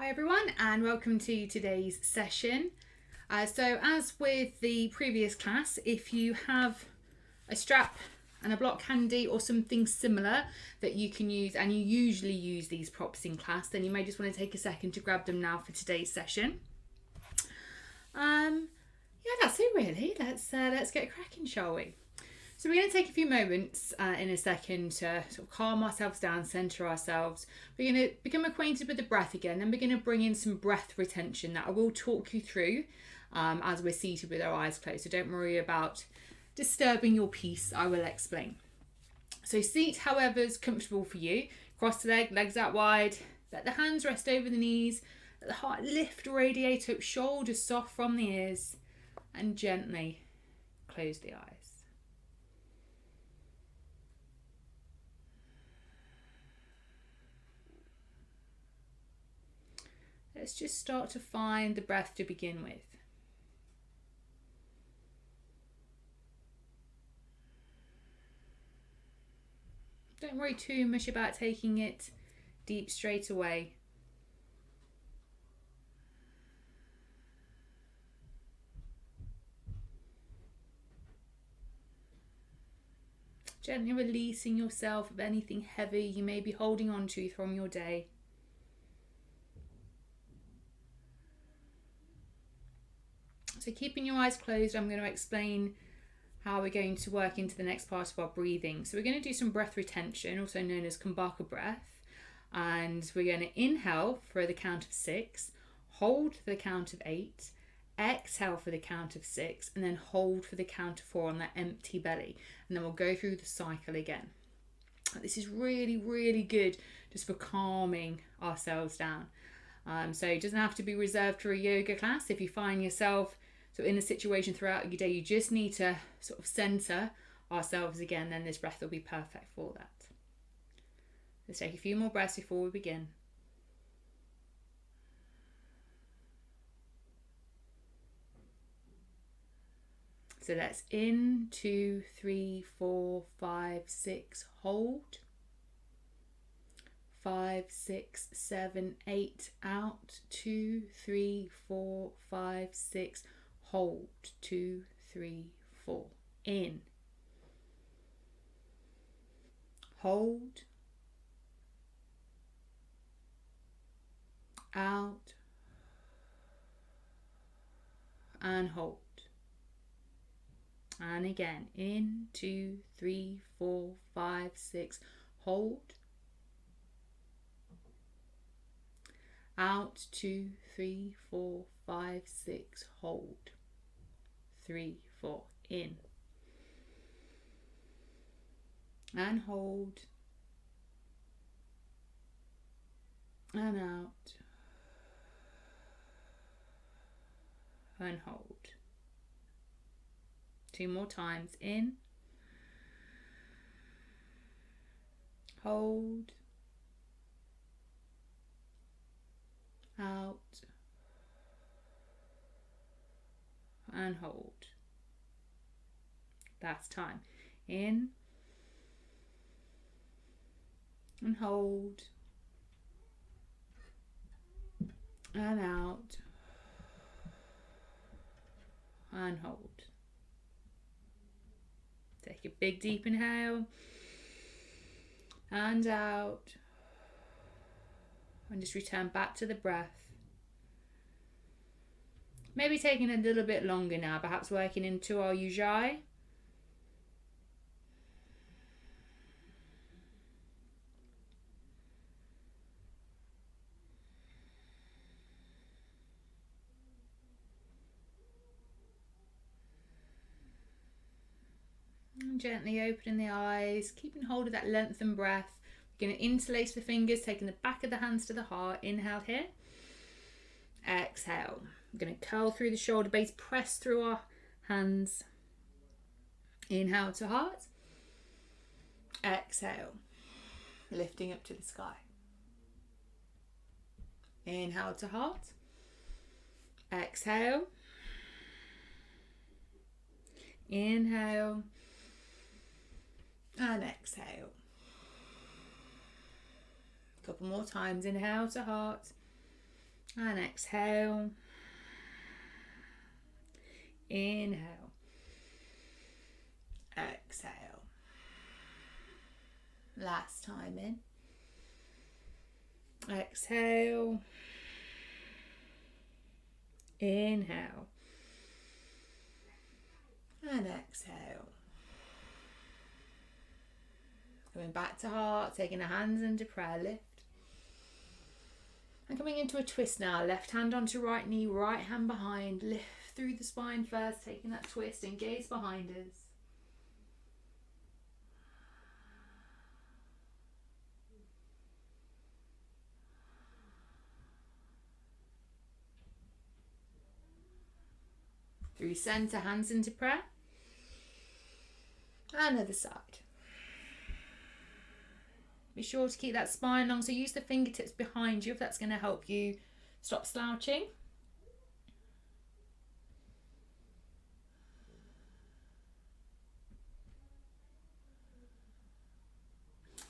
Hi everyone, and welcome to today's session. So as with the previous class, if you have a strap and a block handy or something similar that you can use, and you usually use these props in class, then you may just want to take a second to grab them now for today's session. Yeah, that's it really. Let's get cracking, shall we? So we're going to take a few moments in a second to sort of calm ourselves down, centre ourselves. We're going to become acquainted with the breath again, then we're going to bring in some breath retention that I will talk you through as we're seated with our eyes closed. So don't worry about disturbing your peace, I will explain. So seat however's comfortable for you. Cross the legs out wide. Let the hands rest over the knees. Let the heart lift, radiate up, shoulders soft from the ears. And gently close the eyes. Let's just start to find the breath to begin with. Don't worry too much about taking it deep straight away. Gently releasing yourself of anything heavy you may be holding on to from your day. So keeping your eyes closed, I'm going to explain how we're going to work into the next part of our breathing. So we're going to do some breath retention, also known as Kumbhaka breath. And we're going to inhale for the count of 6, hold for the count of 8, exhale for the count of 6, and then hold for the count of 4 on that empty belly. And then we'll go through the cycle again. This is really, really good just for calming ourselves down. So it doesn't have to be reserved for a yoga class. If you find yourself in a situation throughout your day, you just need to sort of centre ourselves again, then this breath will be perfect for that. Let's take a few more breaths before we begin. So that's in, 2, 3, 4, 5, 6, hold. 5, 6, 7, 8, out. 2, 3, 4, 5, 6, hold. 2, 3, 4, in. Hold. Out. And hold. And again, in, 2, 3, 4, 5, 6, hold. Out, 2, 3, 4, 5, 6, hold. 3, 4, in. And hold. And out. And hold. 2 more times. In. Hold. Out. And hold. Last time. In. And hold. And out. And hold. Take a big deep inhale. And out. And just return back to the breath. Maybe taking a little bit longer now, perhaps working into our ujjayi. And gently opening the eyes, keeping hold of that lengthened breath. We're going to interlace the fingers, taking the back of the hands to the heart. Inhale here. Exhale. We're going to curl through the shoulder base, press through our hands. Inhale to heart. Exhale. Lifting up to the sky. Inhale to heart. Exhale. Inhale. And exhale. A couple more times. Inhale to heart. And exhale. Inhale. Exhale. Last time in. Exhale. Inhale. And exhale. Coming back to heart, taking the hands into prayer, lift. And coming into a twist now, left hand onto right knee, right hand behind, lift through the spine first, taking that twist and gaze behind us. Through center, hands into prayer. And other side. Be sure to keep that spine long, so use the fingertips behind you if that's going to help you stop slouching.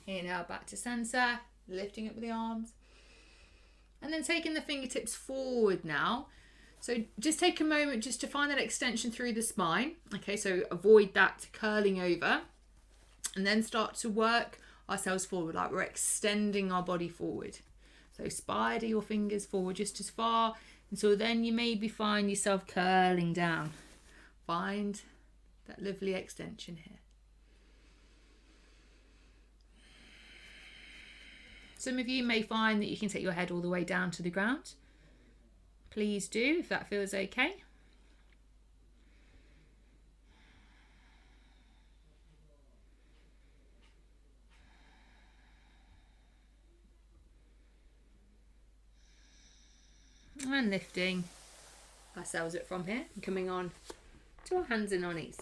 Inhale back to center, lifting up with the arms. And then taking the fingertips forward now. So just take a moment just to find that extension through the spine. Okay, so avoid that curling over. And then start to work ourselves forward, like we're extending our body forward. So spider your fingers forward just as far until then you maybe find yourself curling down. Find that lovely extension here. Some of you may find that you can take your head all the way down to the ground. Please do, if that feels okay. And lifting ourselves up from here and coming on to our hands and our knees.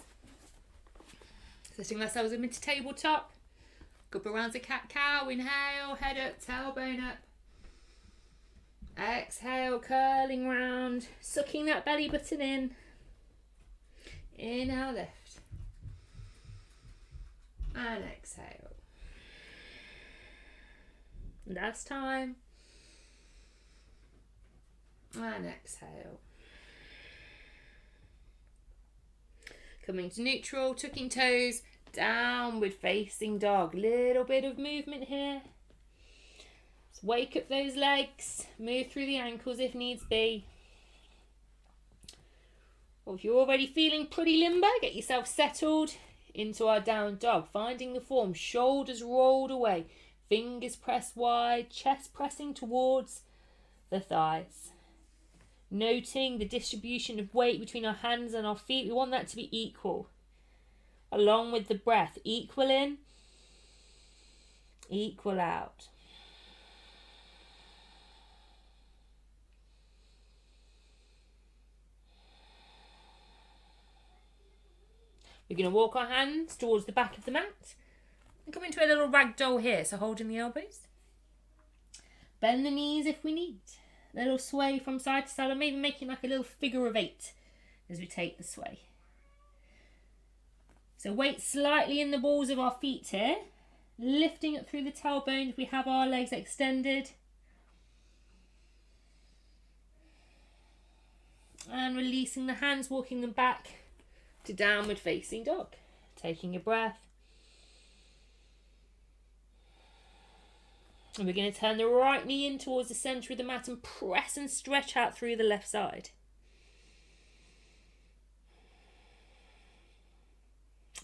Setting ourselves up into tabletop. Couple rounds of cat-cow. Inhale, head up, tailbone up. Exhale, curling round, sucking that belly button in. Inhale, lift. And exhale. Last time. And exhale. Coming to neutral, tucking toes, downward facing dog. Little bit of movement here. Let's wake up those legs, move through the ankles if needs be. Or if you're already feeling pretty limber, get yourself settled into our down dog. Finding the form, shoulders rolled away, fingers pressed wide, chest pressing towards the thighs. Noting the distribution of weight between our hands and our feet. We want that to be equal. Along with the breath, equal in, equal out. We're going to walk our hands towards the back of the mat and come into a little ragdoll here. So holding the elbows. Bend the knees if we need. A little sway from side to side, or maybe making like a little figure of 8 as we take the sway. So weight slightly in the balls of our feet here. Lifting up through the tailbone if we have our legs extended. And releasing the hands, walking them back to downward facing dog. Taking a breath. And we're going to turn the right knee in towards the centre of the mat and press and stretch out through the left side.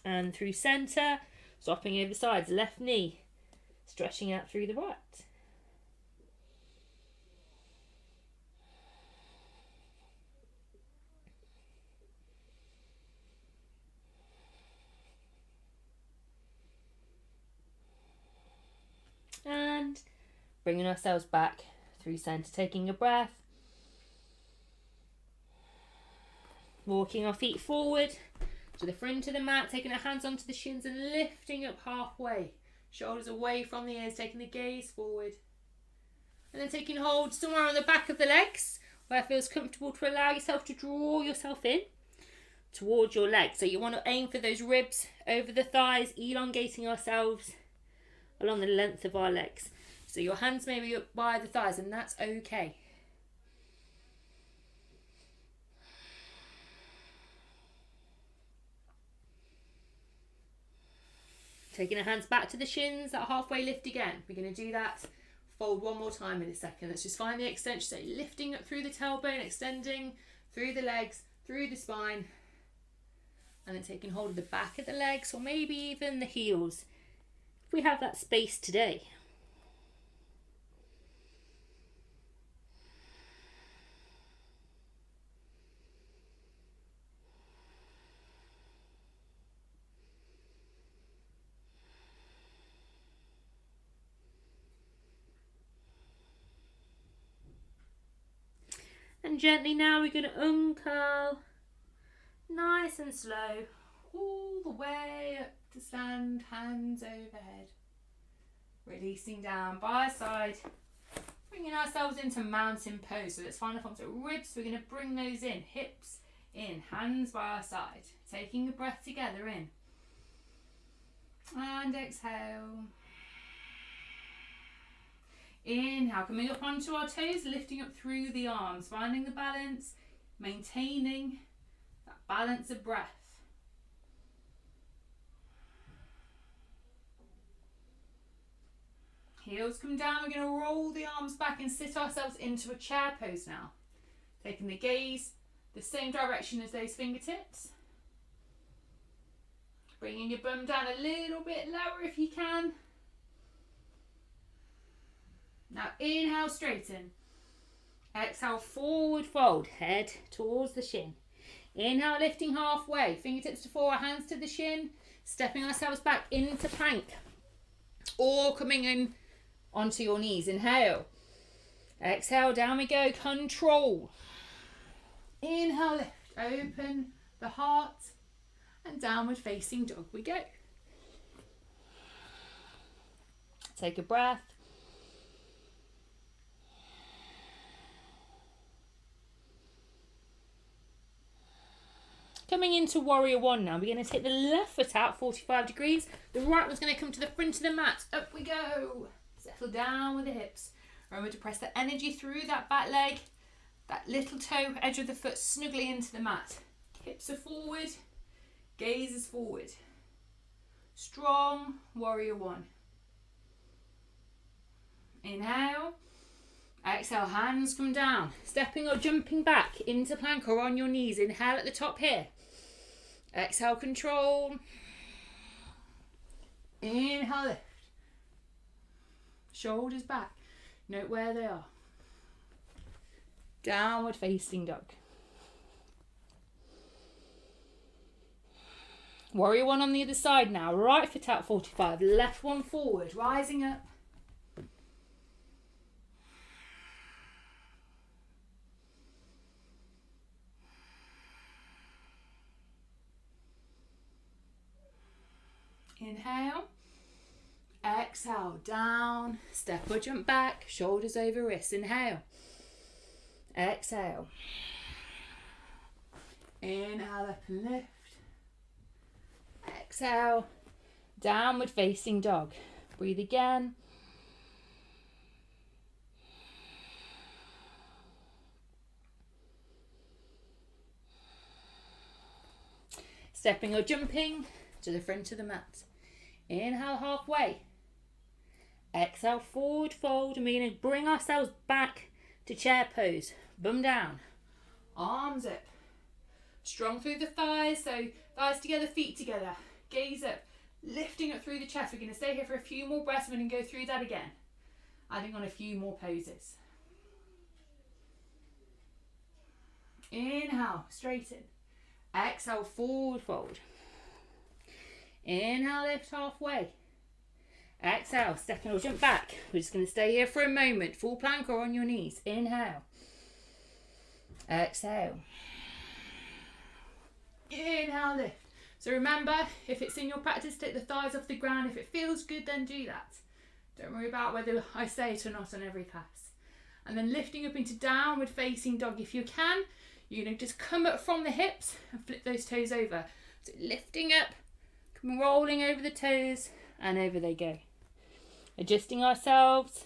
And through centre, swapping over sides, left knee, stretching out through the right. And bringing ourselves back through centre, taking a breath. Walking our feet forward to the front of the mat, taking our hands onto the shins and lifting up halfway. Shoulders away from the ears, taking the gaze forward. And then taking hold somewhere on the back of the legs, where it feels comfortable to allow yourself to draw yourself in towards your legs. So you want to aim for those ribs over the thighs, elongating ourselves along the length of our legs. So your hands may be up by the thighs, and that's okay. Taking our hands back to the shins, that halfway lift again. We're going to do that. Fold one more time in a second. Let's just find the extension. So lifting up through the tailbone, extending through the legs, through the spine. And then taking hold of the back of the legs or maybe even the heels. If we have that space today. And gently now we're going to uncurl, nice and slow, all the way up to stand, hands overhead. Releasing down by our side, bringing ourselves into mountain pose. So let's find the forms of ribs. We're going to bring those in, hips in, hands by our side. Taking a breath together in. And exhale. Inhale, coming up onto our toes, lifting up through the arms, finding the balance, maintaining that balance of breath. Heels come down, we're going to roll the arms back and sit ourselves into a chair pose now. Taking the gaze the same direction as those fingertips. Bringing your bum down a little bit lower if you can. Now inhale, straighten. Exhale, forward fold, head towards the shin. Inhale, lifting halfway, fingertips to forward, hands to the shin, stepping ourselves back into plank. Or coming in onto your knees. Inhale. Exhale, down we go, control. Inhale, lift, open the heart, and downward facing dog we go. Take a breath. Coming into warrior one now, we're going to take the left foot out 45 degrees. The right one's going to come to the front of the mat. Up we go. Settle down with the hips. Remember to press the energy through that back leg. That little toe, edge of the foot snugly into the mat. Hips are forward. Gaze is forward. Strong warrior one. Inhale. Exhale, hands come down. Stepping or jumping back into plank or on your knees. Inhale at the top here. Exhale, control. Inhale, lift. Shoulders back. Note where they are. Downward facing dog. Warrior one on the other side now. Right foot out 45. Left one forward. Rising up. Inhale, exhale, down, step or jump back, shoulders over wrists. Inhale, exhale, inhale, up and lift, exhale, downward facing dog. Breathe again. Stepping or jumping to the front of the mat. Inhale halfway. Exhale, forward fold, and we're going to bring ourselves back to chair pose. Bum down. Arms up. Strong through the thighs, so thighs together, feet together. Gaze up. Lifting up through the chest. We're going to stay here for a few more breaths. We're going to go through that again. Adding on a few more poses. Inhale, straighten. Exhale, forward fold. Inhale, lift halfway. Exhale, step or jump back. We're just going to stay here for a moment. Full plank or on your knees. Inhale. Exhale. Inhale, lift. So remember, if it's in your practice, take the thighs off the ground. If it feels good, then do that. Don't worry about whether I say it or not on every class. And then lifting up into downward facing dog. If you can, you're going to just come up from the hips and flip those toes over. So lifting up, come rolling over the toes, and over they go. Adjusting ourselves.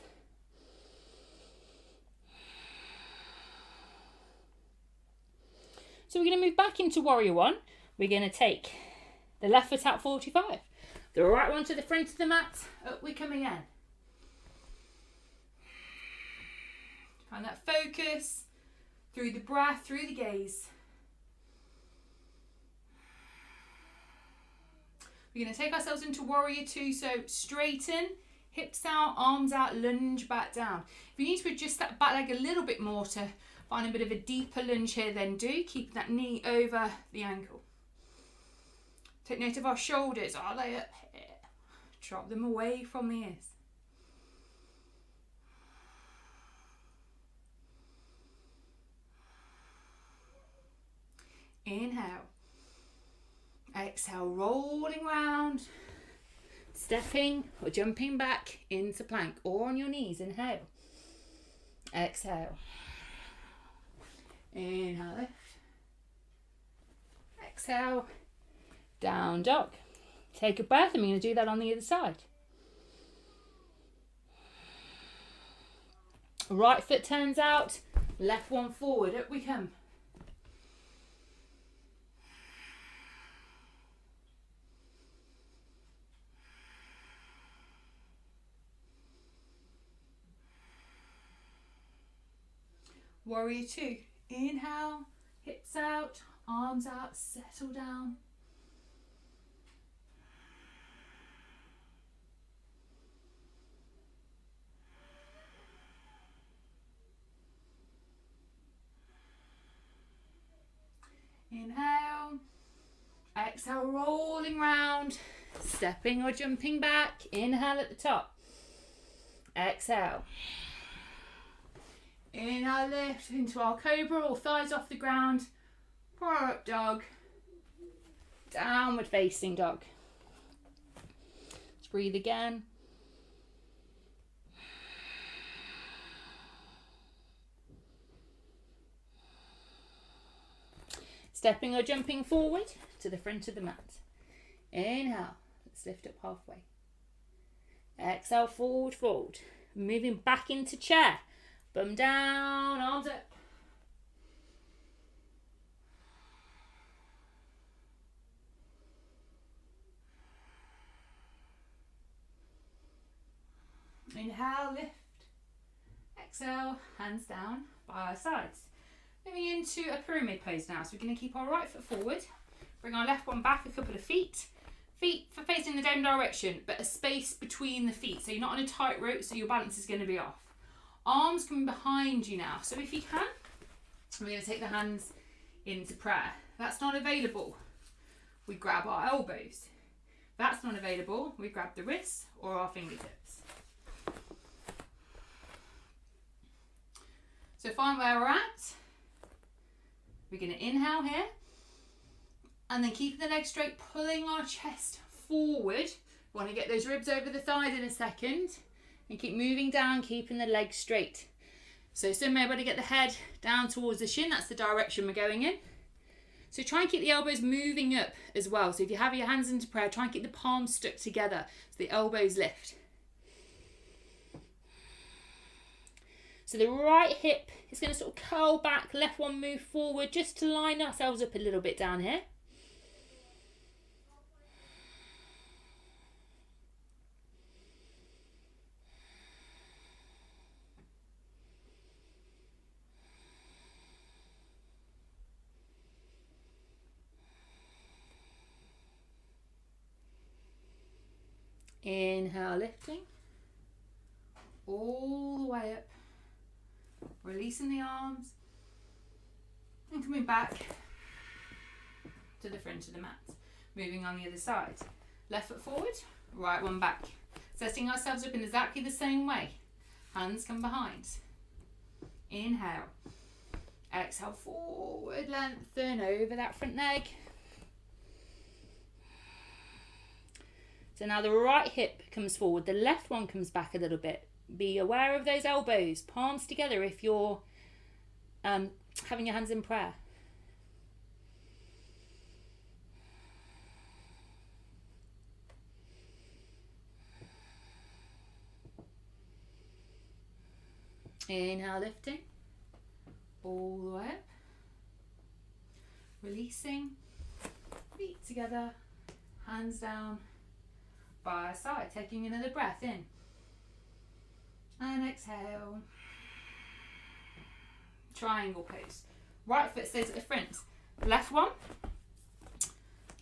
So we're going to move back into warrior one. We're going to take the left foot out 45. The right one to the front of the mat. Up we come again. Find that focus through the breath, through the gaze. We're going to take ourselves into warrior two. So straighten, hips out, arms out, lunge back down. If you need to adjust that back leg a little bit more to find a bit of a deeper lunge here, then do. Keep that knee over the ankle. Take note of our shoulders. Are they up here? Drop them away from the ears. Inhale. Exhale, rolling round. Stepping or jumping back into plank or on your knees. Inhale. Exhale. Inhale, lift. Exhale. Down dog. Take a breath, and we're going to do that on the other side. Right foot turns out, left one forward. Up we come. Warrior two. Inhale, hips out, arms out, settle down. Inhale, exhale, rolling round, stepping or jumping back. Inhale at the top, exhale. Inhale, lift into our cobra, or thighs off the ground, forward up dog, downward facing dog. Let's breathe again. Stepping or jumping forward to the front of the mat. Inhale, let's lift up halfway. Exhale, forward, fold. Moving back into chair. Bum down, arms up. Inhale, lift. Exhale, hands down by our sides. Moving into a pyramid pose now. So we're going to keep our right foot forward. Bring our left one back a couple of feet. Feet for facing the same direction, but a space between the feet. So you're not on a tight rope, so your balance is going to be off. Arms coming behind you now. So if you can, we're going to take the hands into prayer. That's not available. We grab our elbows. That's not available. We grab the wrists or our fingertips. So find where we're at. We're going to inhale here. And then keeping the legs straight, pulling our chest forward. We want to get those ribs over the thighs in a second. And keep moving down, keeping the legs straight. So everybody get the head down towards the shin. That's the direction we're going in. So try and keep the elbows moving up as well. So if you have your hands into prayer, try and keep the palms stuck together so the elbows lift. So the right hip is going to sort of curl back, left one move forward just to line ourselves up a little bit down here. Inhale, lifting all the way up, releasing the arms and coming back to the front of the mat. Moving on the other side. Left foot forward, right one back. Setting ourselves up in exactly the same way. Hands come behind. Inhale. Exhale, forward, lengthen over that front leg. So now the right hip comes forward, the left one comes back a little bit. Be aware of those elbows, palms together if you're having your hands in prayer. Inhale, lifting all the way up. Releasing, feet together, hands down. by side. Taking another breath in. And exhale. Triangle pose. Right foot stays at the front. Left one,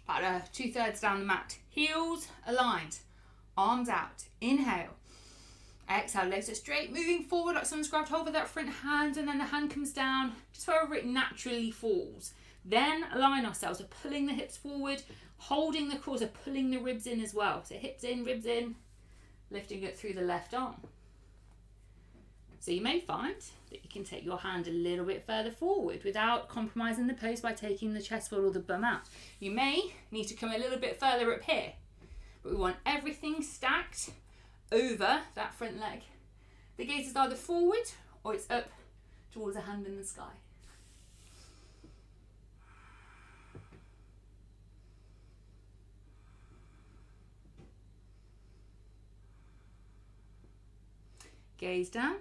about 2/3 down the mat. Heels aligned. Arms out. Inhale. Exhale, legs are straight, moving forward like someone's grabbed hold of that front hand, and then the hand comes down just wherever it naturally falls. Then align ourselves, we're pulling the hips forward, holding the core, so pulling the ribs in as well. So hips in, ribs in, lifting it through the left arm. So you may find that you can take your hand a little bit further forward without compromising the pose by taking the chest fold or the bum out. You may need to come a little bit further up here, but we want everything stacked over that front leg. The gaze is either forward or it's up towards a hand in the sky. Gaze down,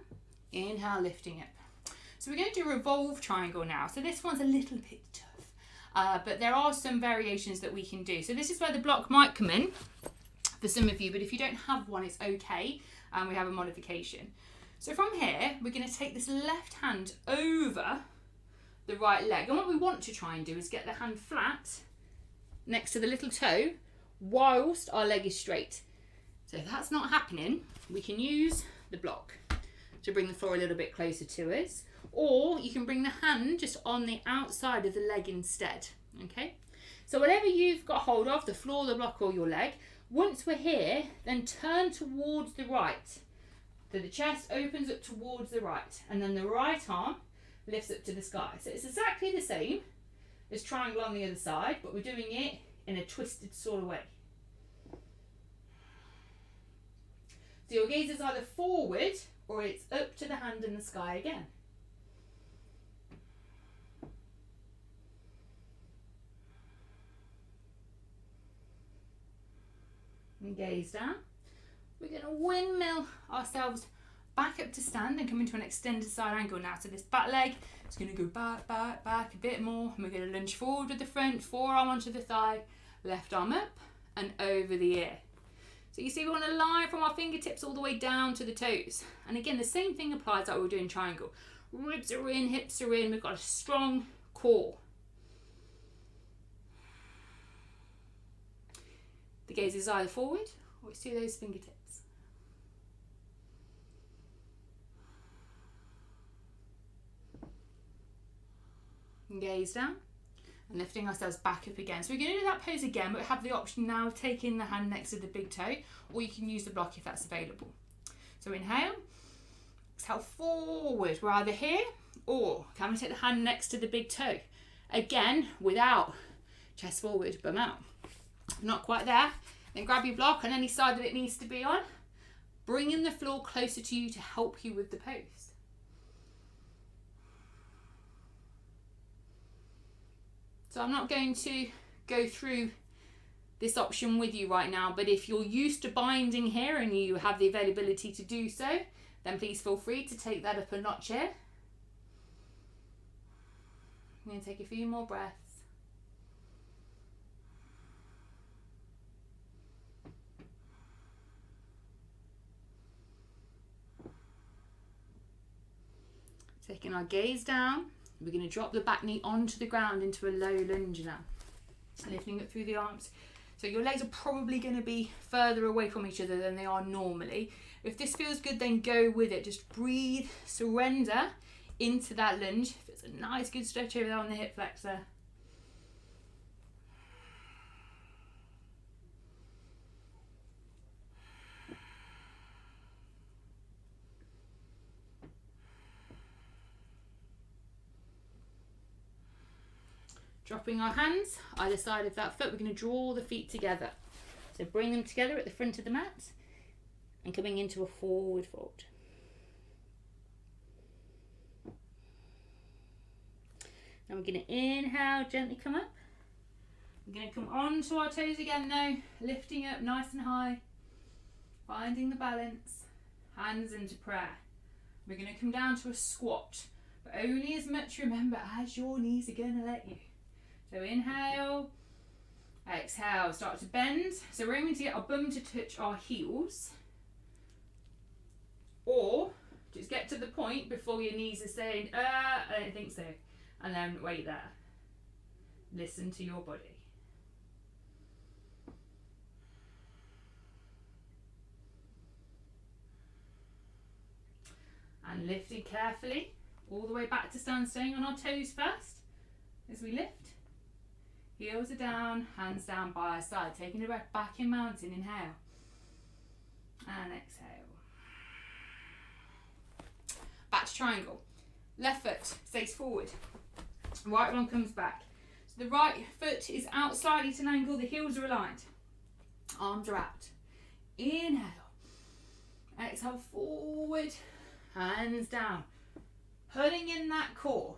inhale, lifting up. So we're going to do a revolve triangle now. So this one's a little bit tough, but there are some variations that we can do. So this is where the block might come in for some of you, but if you don't have one, it's okay. We have a modification. So from here, we're going to take this left hand over the right leg. And what we want to try and do is get the hand flat next to the little toe whilst our leg is straight. So if that's not happening, we can use the block to bring the floor a little bit closer to us, or you can bring the hand just on the outside of the leg instead. Okay, so whatever you've got hold of, the floor, the block, or your leg, once we're here, then turn towards the right. So the chest opens up towards the right, and then the right arm lifts up to the sky. So it's exactly the same as triangle on the other side, but we're doing it in a twisted sort of way. So your gaze is either forward or it's up to the hand in the sky again. And gaze down. We're going to windmill ourselves back up to stand and come into an extended side angle now. So this back leg is going to go back, back, back a bit more. And we're going to lunge forward with the front, forearm onto the thigh, left arm up and over the ear. So you see we want to line from our fingertips all the way down to the toes. And again, the same thing applies like we were doing triangle. Ribs are in, hips are in, we've got a strong core. The gaze is either forward or it's to those fingertips. And gaze down and lifting ourselves back up again. So we're going to do that pose again, but we have the option now of taking the hand next to the big toe, or you can use the block if that's available. So inhale, exhale forward. We're either here or can we take the hand next to the big toe? Again, without chest forward, bum out. Not quite there, then grab your block on any side that it needs to be on, bringing the floor closer to you to help you with the pose. So I'm not going to go through this option with you right now, but if you're used to binding here and you have the availability to do so, then please feel free to take that up a notch here. I'm going to take a few more breaths. Taking our gaze down, we're going to drop the back knee onto the ground into a low lunge now. Lifting it through the arms. So your legs are probably going to be further away from each other than they are normally. If this feels good, then go with it. Just breathe, surrender into that lunge. If it's a nice good stretch over there on the hip flexor. Dropping our hands either side of that foot, we're going to draw the feet together. So bring them together at the front of the mat and coming into a forward fold. Now we're going to inhale, gently come up. We're going to come onto our toes again though, lifting up nice and high, finding the balance, hands into prayer. We're going to come down to a squat, but only as much remember as your knees are going to let you. So inhale Exhale, start to bend. So we're aiming to get our bum to touch our heels. Or just get to the point before your knees are saying, I don't think so. And then wait there. Listen to your body. And lifting carefully all the way back to stand, staying on our toes first as we lift. Heels are down, hands down by our side. Taking a breath back in mountain. Inhale. And exhale. Back to triangle. Left foot stays forward. Right one comes back. So the right foot is out slightly to an angle. The heels are aligned. Arms are out. Inhale. Exhale forward. Hands down. Pulling in that core.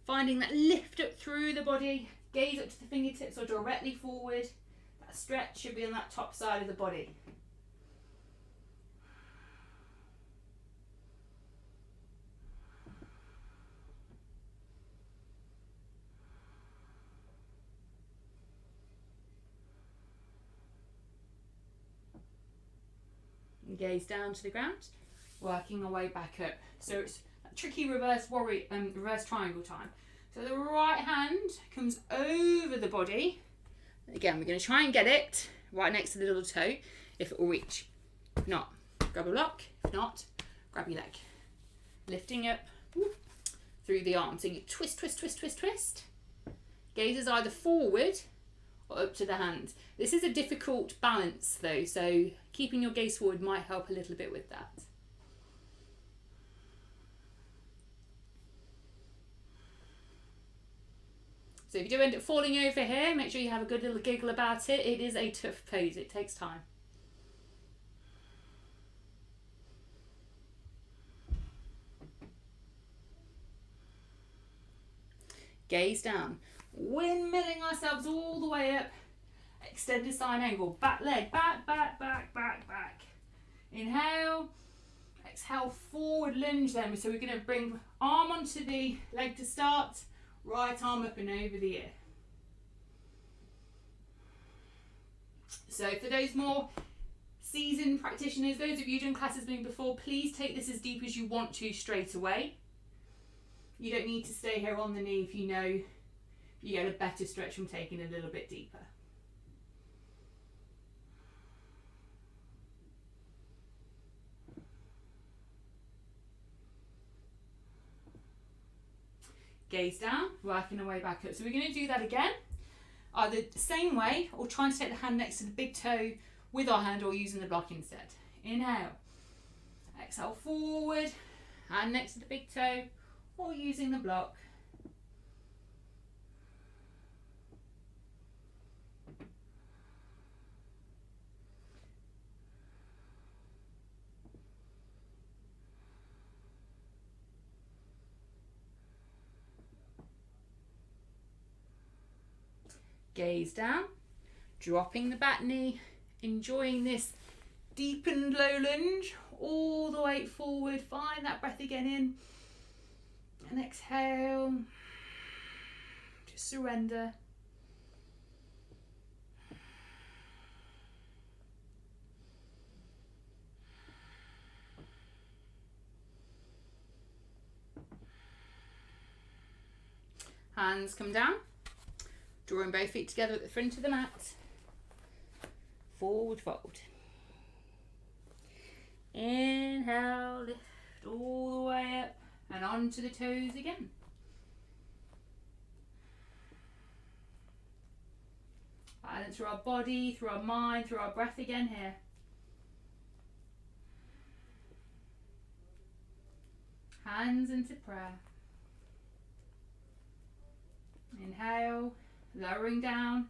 Finding that lift up through the body. Gaze up to the fingertips or directly forward. That stretch should be on that top side of the body. And gaze down to the ground, working our way back up. So it's a tricky reverse triangle time. So the right hand comes over the body. Again, we're going to try and get it right next to the little toe, if it will reach. If not, grab a block. If not, grab your leg. Lifting up through the arm. So you twist, twist, twist, twist, twist. Gaze is either forward or up to the hand. This is a difficult balance though, so keeping your gaze forward might help a little bit with that. So if you do end up falling over here, make sure you have a good little giggle about it. It is a tough pose, it takes time. Gaze down, windmilling ourselves all the way up, extended side angle, back leg, back, back, back, back, back. Inhale, exhale, forward lunge then. So we're going to bring arm onto the leg to start. Right arm up and over the ear. So for those more seasoned practitioners, those of you doing classes with me before, please take this as deep as you want to straight away. You don't need to stay here on the knee if you know you get a better stretch from taking a little bit deeper. Gaze down, working our way back up. So we're going to do that again, either the same way or trying to take the hand next to the big toe with our hand or using the block instead. Inhale, exhale forward, hand next to the big toe or using the block. Gaze down, dropping the back knee, enjoying this deepened low lunge all the way forward. Find that breath again in and exhale. Just surrender. Hands come down. Drawing both feet together at the front of the mat. Forward fold. Inhale, lift all the way up and onto the toes again. Balance through our body, through our mind, through our breath again here. Hands into prayer. Inhale. Lowering down,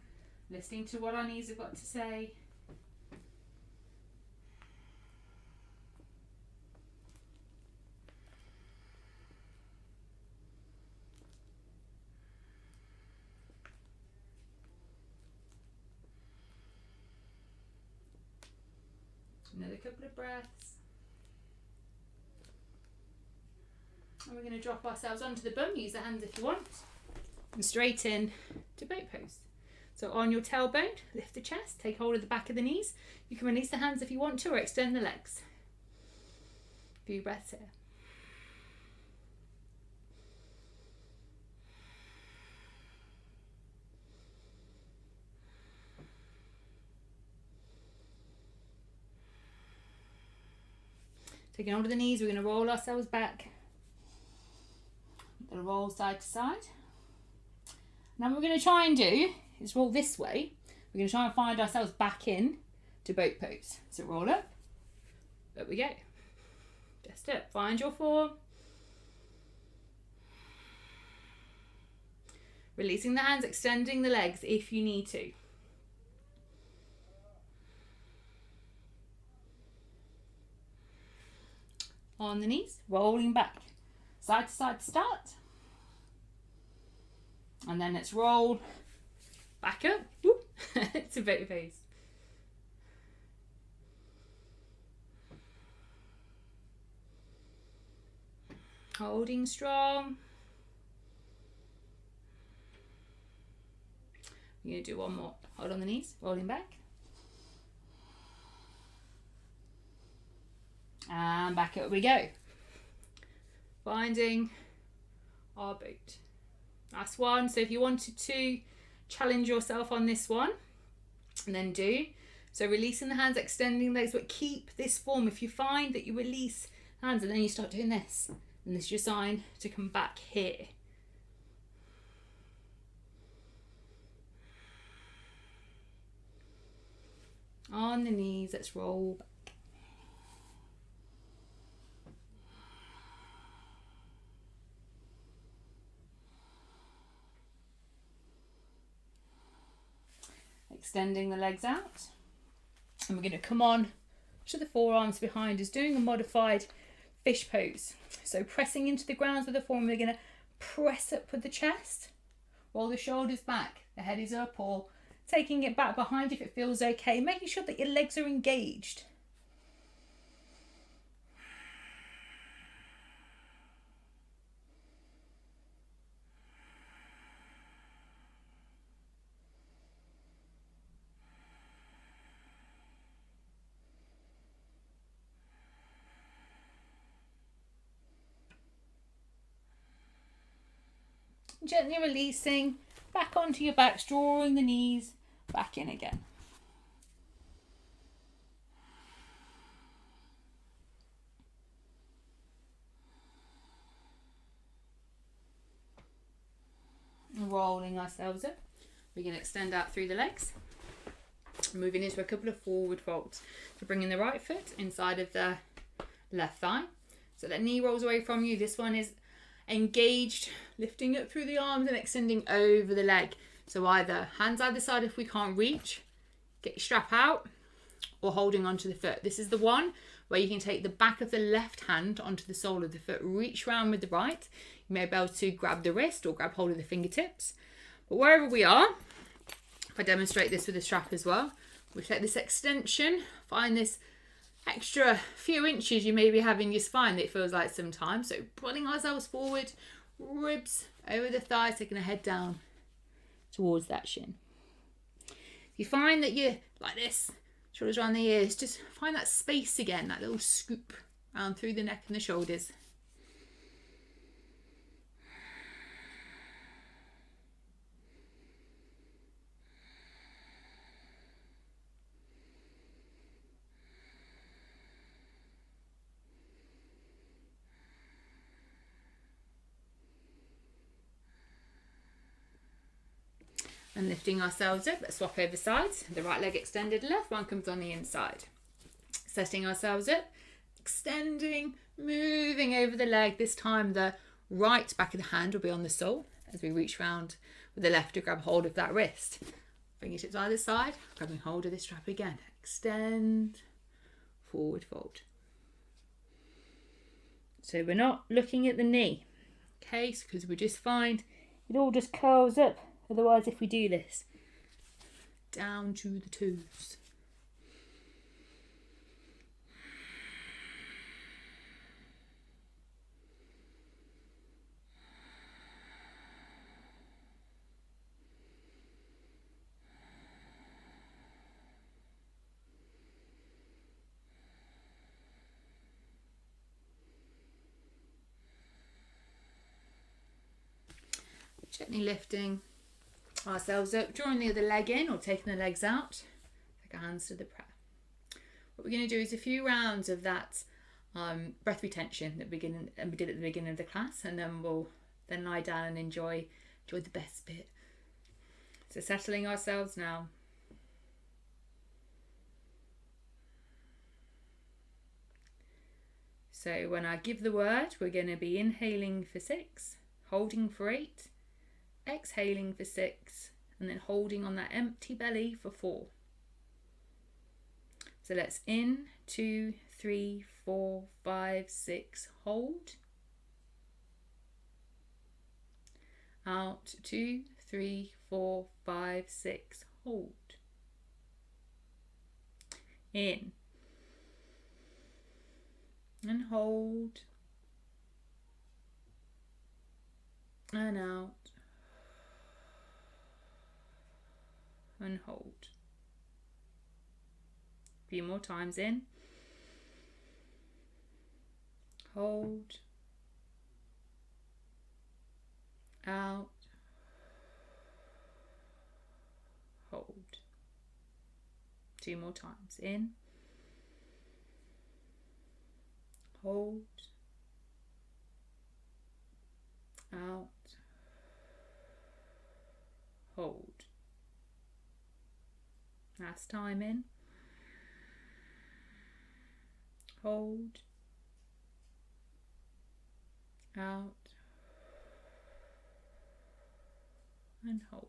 listening to what our knees have got to say. Another couple of breaths. And we're going to drop ourselves onto the bum. Use the hands if you want. And straight in to boat pose. So on your tailbone, lift the chest, take hold of the back of the knees. You can release the hands if you want to, or extend the legs. Few breaths here. Taking hold of the knees, we're going to roll ourselves back. We're going to roll side to side. Now what we're going to try and do is roll this way. We're going to try and find ourselves back in to boat pose. So roll up we go. Just up, find your form. Releasing the hands, extending the legs if you need to. On the knees, rolling back. Side to side to start. And then let's roll back up. It's a boat pose. Holding strong. We're going to do one more. Hold on the knees, rolling back. And back up we go. Finding our boat. Last one. So if you wanted to challenge yourself on this one, and then do. So releasing the hands, extending legs, but keep this form. If you find that you release hands and then you start doing this, and this is your sign to come back here. On the knees, let's roll back. Extending the legs out, and we're going to come on to the forearms behind us, doing a modified fish pose. So pressing into the ground with the forearm, we're going to press up with the chest, roll the shoulders back, the head is up, or taking it back behind if it feels okay, making sure that your legs are engaged. Gently releasing back onto your backs, drawing the knees back in again. Rolling ourselves up. We're going to extend out through the legs. Moving into a couple of forward folds. So bringing the right foot inside of the left thigh. So that knee rolls away from you. This one is engaged, lifting up through the arms and extending over the leg. So either hands either side if we can't reach, get your strap out, or holding onto the foot. This is the one where you can take the back of the left hand onto the sole of the foot, reach round with the right. You may be able to grab the wrist or grab hold of the fingertips. But wherever we are, if I demonstrate this with a strap as well, we take this extension, find this extra few inches you may be having your spine that it feels like sometimes. So pulling ourselves forward, ribs over the thighs, taking the head down towards that shin. If you find that you're like this, shoulders around the ears, just find that space again, that little scoop around through the neck and the shoulders. And lifting ourselves up, let's swap over sides. The right leg extended left, one comes on the inside. Setting ourselves up, extending, moving over the leg. This time the right back of the hand will be on the sole as we reach round with the left to grab hold of that wrist. Fingertips either side, grabbing hold of this strap again. Extend, forward fold. So we're not looking at the knee, okay, because we just find it all just curls up. Otherwise, if we do this, down to the toes. Gently lifting ourselves up, drawing the other leg in or taking the legs out. Take our hands to the prayer. What we're going to do is a few rounds of that breath retention that we did at the beginning of the class, and then we'll lie down and enjoy the best bit. So settling ourselves now. So when I give the word, we're going to be inhaling for 6, holding for 8, exhaling for 6, and then holding on that empty belly for 4. So let's in, 2, 3, 4, 5, 6, hold. Out, 2, 3, 4, 5, 6, hold. In. And hold. And out. And hold. A few more times in. Hold. Out. Hold. 2 more times. In. Hold. Out. Hold. Last time. In. Hold. Out. And hold.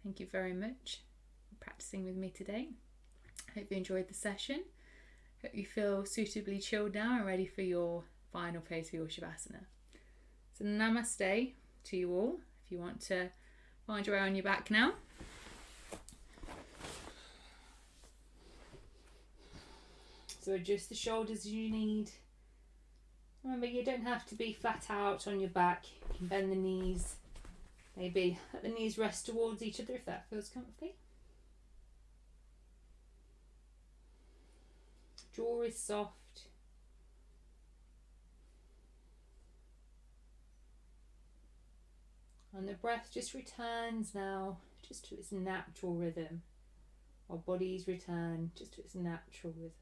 Thank you very much for practicing with me today. Hope you enjoyed the session. Hope you feel suitably chilled now and ready for your final phase for your Shavasana. So Namaste to you all. If you want to find your way on your back now. So adjust the shoulders as you need. Remember, you don't have to be flat out on your back. You can bend the knees. Maybe let the knees rest towards each other if that feels comfy. Jaw is soft. And the breath just returns now just to its natural rhythm. Our bodies return just to its natural rhythm.